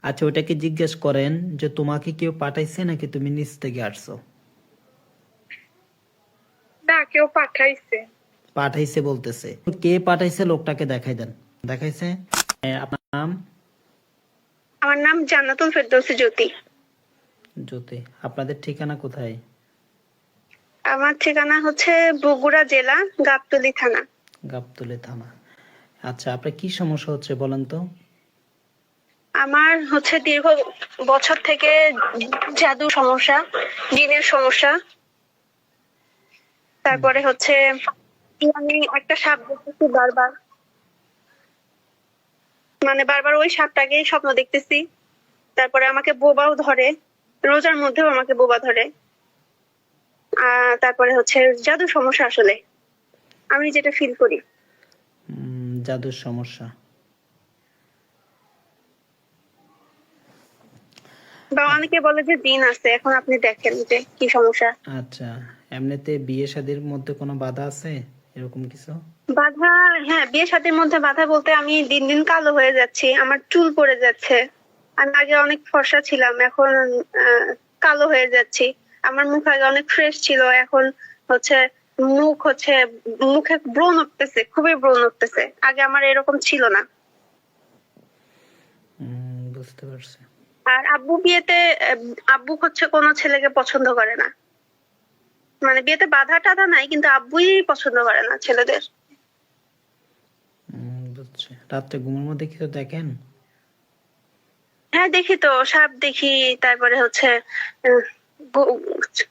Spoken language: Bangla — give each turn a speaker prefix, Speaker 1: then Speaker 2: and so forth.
Speaker 1: আচ্ছা, ওটাকে জিজ্ঞেস করেন যে তোমাকে কেউ পাঠাইছে নাকি তুমি নিজ থেকে আসছো।
Speaker 2: না, কেউ পাঠাইছে।
Speaker 1: পাঠাইছে বলতেছে, কে পাঠাইছে লোকটাকে দেখাই দেন। দেখাইছে। আপনার নাম?
Speaker 2: আমার নাম জান্নাতুল ফেরদৌসী জ্যোতি।
Speaker 1: জ্যোতি। আপনাদের ঠিকানা কোথায়?
Speaker 2: আমার ঠিকানা হচ্ছে বগুড়া জেলা, গাবতলী থানা।
Speaker 1: গাবতলী থানা। আচ্ছা, আপনার কি সমস্যা হচ্ছে বলেন তো?
Speaker 2: আমার হচ্ছে দীর্ঘ বছর থেকে জাদু সমস্যা, জিনের সমস্যা। তারপরে হচ্ছে আমি একটা সাপ দেখতেছি বারবার, মানে বারবার ওই সাপটাকেই স্বপ্ন দেখতেছি। তারপরে আমাকে বোবাও ধরে, রোজার মধ্যেও আমাকে বোবা ধরে। তারপরে হচ্ছে জাদু সমস্যা আসলে আমি যেটা ফিল করি।
Speaker 1: জাদুর সমস্যা।
Speaker 2: বা অনেকে বলে যে জিন আছে, এখন আপনি দেখেন যে কি সমস্যা।
Speaker 1: আচ্ছা, এমনিতে বিয়ে শাদীর মধ্যে কোনো বাধা আছে এরকম কিছু?
Speaker 2: বাধা? হ্যাঁ, বিয়ে শাদীর মধ্যে বাধা বলতে আমি দিন দিন কালো হয়ে যাচ্ছি, আমার চুল পড়ে যাচ্ছে। আমি আগে অনেক ফর্সা ছিলাম, এখন কালো হয়ে যাচ্ছি। আমার মুখ আগে অনেক ফ্রেশ ছিল, এখন হচ্ছে মুখ হচ্ছে মুখে ব্রণ উঠতেছে, খুবই ব্রণ উঠতেছে। আগে আমার এরকম ছিল না।
Speaker 1: বুঝতে পারছি।
Speaker 2: আর আব্বু বিয়েতে আব্বু হচ্ছে কোনো ছেলেকে পছন্দ করে না, মানে বিয়েতে বাধা টাধা নাই, কিন্তু আব্বুই পছন্দ করে না ছেলেদের।
Speaker 1: বুঝছি। রাত্রে ঘুমের মধ্যে কিছু দেখেন?
Speaker 2: হ্যাঁ দেখি তো, সাপ দেখি, তারপরে হচ্ছে আহ, গু-